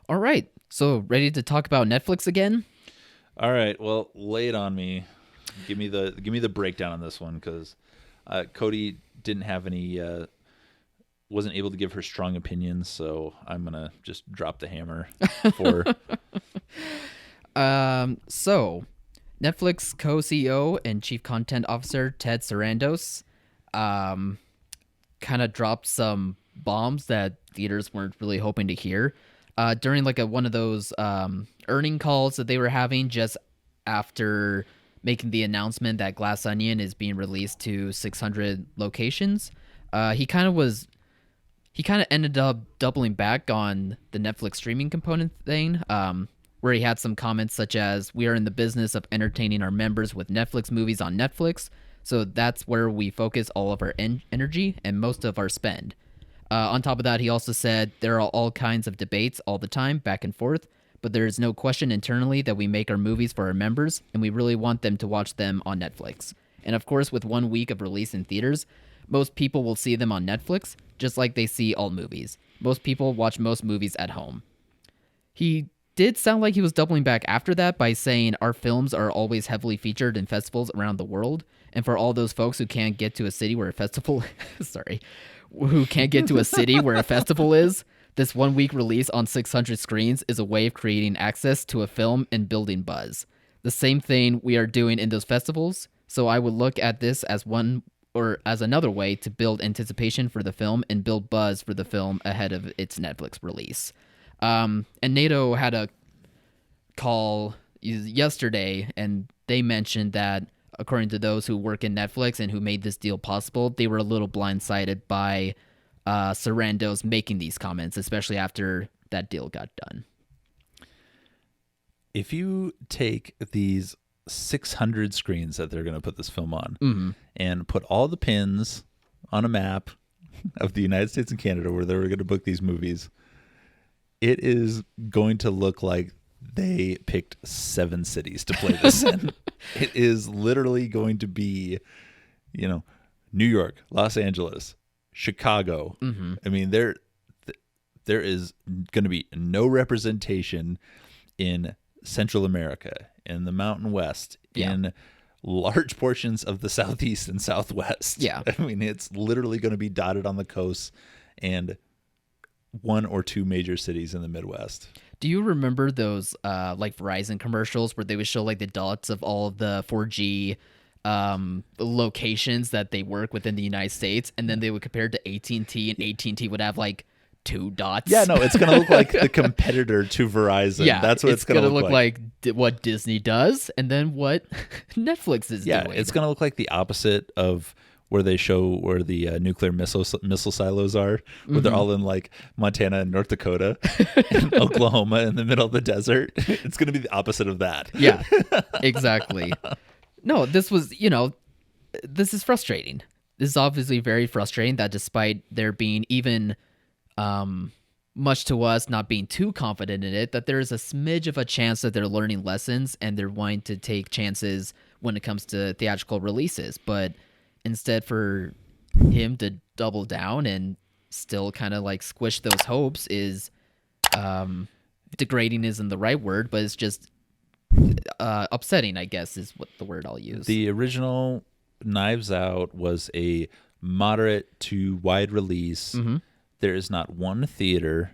All right. So, ready to talk about Netflix again? All right, well, lay it on me. Give me the breakdown on this one because Cody didn't have any, wasn't able to give her strong opinions, so I'm gonna just drop the hammer for. So Netflix co-CEO and Chief Content Officer Ted Sarandos kind of dropped some bombs that theaters weren't really hoping to hear during like one of those earning calls that they were having just after making the announcement that Glass Onion is being released to 600 locations. He kind of ended up doubling back on the Netflix streaming component thing, where he had some comments such as, "We are in the business of entertaining our members with Netflix movies on Netflix, so that's where we focus all of our energy and most of our spend." On top of that, he also said, "There are all kinds of debates all the time, back and forth, but there is no question internally that we make our movies for our members, and we really want them to watch them on Netflix. And of course, with 1 week of release in theaters, most people will see them on Netflix, just like they see all movies. Most people watch most movies at home." He did sound like he was doubling back after that by saying our films are always heavily featured in festivals around the world, and for all those folks who can't get to a city where a festival who can't get to a city where a festival is, this 1 week release on 600 screens is a way of creating access to a film and building buzz. The same thing we are doing in those festivals, so I would look at this as one or as another way to build anticipation for the film and build buzz for the film ahead of its Netflix release. And NATO had a call yesterday, and they mentioned that according to those who work in Netflix and who made this deal possible, they were a little blindsided by Sarandos making these comments, especially after that deal got done. If you take these 600 screens that they're going to put this film on and put all the pins on a map of the United States and Canada where they were going to book these movies, it is going to look like they picked 7 cities to play this in. It is literally going to be, New York, Los Angeles, Chicago. I mean, there is going to be no representation in Central America, in the Mountain West, in large portions of the Southeast and Southwest. Yeah. I mean, it's literally going to be dotted on the coast and 1 or 2 major cities in the Midwest. Do you remember those like Verizon commercials where they would show like the dots of all of the 4G locations that they work within the United States, and then they would compare it to AT&T, and AT&T would have like 2 dots? Yeah, no, it's going to look like the competitor to Verizon. Yeah, that's what it's going to look like what Disney does, and then what Netflix is doing. Yeah, it's going to look like the opposite of where they show where the nuclear missile silos are, where they're all in like Montana and North Dakota and Oklahoma in the middle of the desert. It's going to be the opposite of that. Yeah, exactly. No, this is frustrating. This is obviously very frustrating that despite there being even much to us not being too confident in it, that there is a smidge of a chance that they're learning lessons and they're wanting to take chances when it comes to theatrical releases. But instead for him to double down and still kind of like squish those hopes is degrading isn't the right word, but it's just upsetting, I guess, is what the word I'll use. The original Knives Out was a moderate to wide release. There is not one theater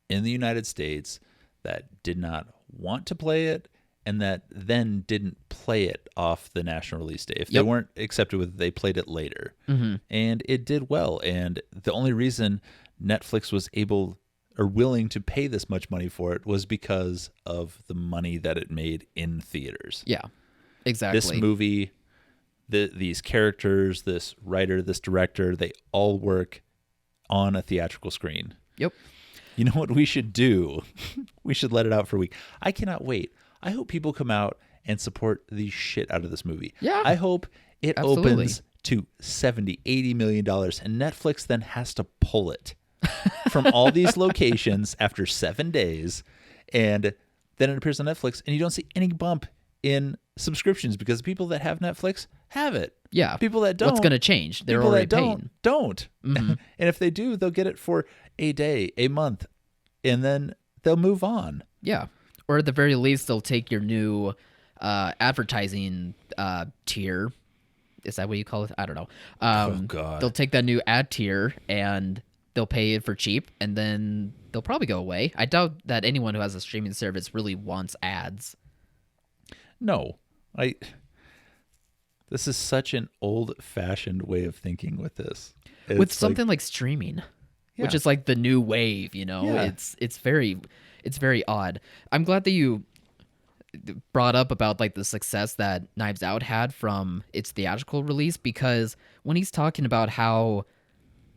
in the United States that did not want to play it and that then didn't play it off the national release day. If they weren't accepted with it, they played it later. And it did well. And the only reason Netflix was able or willing to pay this much money for it was because of the money that it made in theaters. Yeah, exactly. This movie, these characters, this writer, this director, they all work on a theatrical screen. Yep. You know what we should do? We should let it out for a week. I cannot wait. I hope people come out and support the shit out of this movie. Yeah. I hope it Absolutely. opens to $70, $80 million, and Netflix then has to pull it from all these locations after 7 days, and then it appears on Netflix, and you don't see any bump in subscriptions because people that have Netflix have it. Yeah. People that don't. What's going to change? They're people already that paying. don't. And if they do, they'll get it for a day, a month, and then they'll move on. Yeah. Or at the very least, they'll take your new advertising tier. Is that what you call it? I don't know. Oh, God. They'll take that new ad tier and they'll pay it for cheap, and then they'll probably go away. I doubt that anyone who has a streaming service really wants ads. No. This is such an old-fashioned way of thinking with this. With something like streaming, which is like the new wave, you know? Yeah. It's very odd. I'm glad that you brought up about like the success that Knives Out had from its theatrical release, because when he's talking about how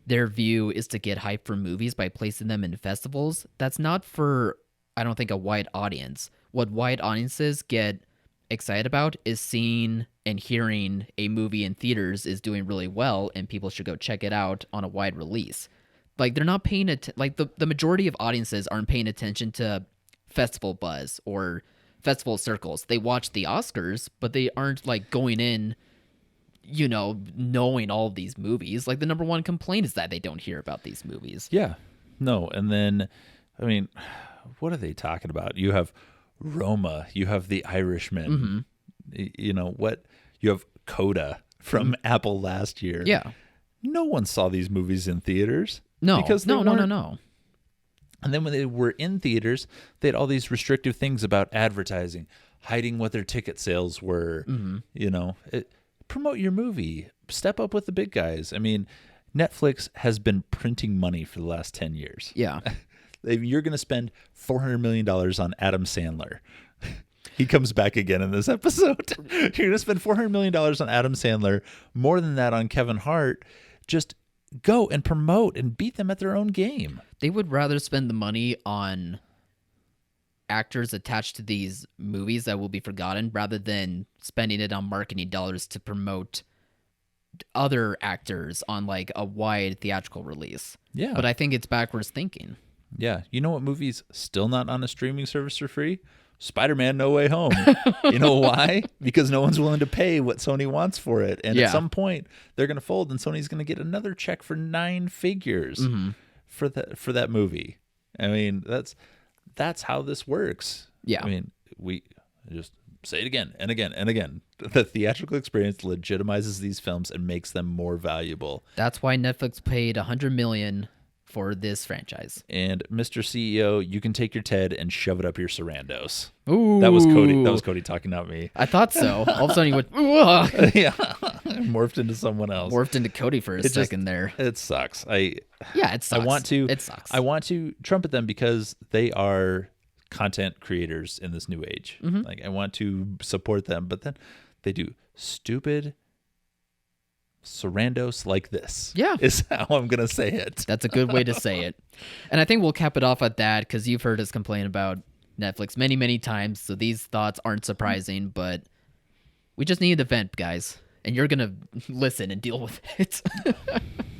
their view is to get hype for movies by placing them in festivals, that's not for, I don't think, a wide audience. What wide audiences get excited about is seeing and hearing a movie in theaters is doing really well and people should go check it out on a wide release. Like, they're not paying like the majority of audiences aren't paying attention to festival buzz or festival circles. They watch the Oscars, but they aren't like going in, you know, knowing all of these movies. Like, the number one complaint is that they don't hear about these movies. Yeah. No. And then, I mean, what are they talking about? You have Roma, you have The Irishman, you know what? You have Coda from Apple last year. Yeah. No one saw these movies in theaters. No. Because no. And then when they were in theaters, they had all these restrictive things about advertising, hiding what their ticket sales were. You know, promote your movie. Step up with the big guys. I mean, Netflix has been printing money for the last 10 years. Yeah. You're going to spend $400 million on Adam Sandler. He comes back again in this episode. You're going to spend $400 million on Adam Sandler, more than that on Kevin Hart. Just go and promote and beat them at their own game. They would rather spend the money on actors attached to these movies that will be forgotten rather than spending it on marketing dollars to promote other actors on like a wide theatrical release. Yeah. But I think it's backwards thinking. Yeah. You know what movie's still not on a streaming service for free? Spider-Man No Way Home. You know why? Because no one's willing to pay what Sony wants for it. And at some point, they're going to fold, and Sony's going to get another check for 9 figures for that movie. I mean, that's how this works. Yeah. I mean, we just say it again and again and again. The theatrical experience legitimizes these films and makes them more valuable. That's why Netflix paid $100 million for this franchise. And Mr. CEO, you can take your Ted and shove it up your Sarandos. Ooh. That was Cody. That was Cody talking, not me. I thought so. All of a sudden he went, "Ugh." Yeah, morphed into someone else. Morphed into Cody for a second there. It sucks. It sucks. It sucks. I want to trumpet them because they are content creators in this new age. Like, I want to support them, but then they do stupid Sarandos like this. Yeah. Is how I'm going to say it. That's a good way to say it. And I think we'll cap it off at that because you've heard us complain about Netflix many, many times. So these thoughts aren't surprising, but we just need an event, guys. And you're going to listen and deal with it.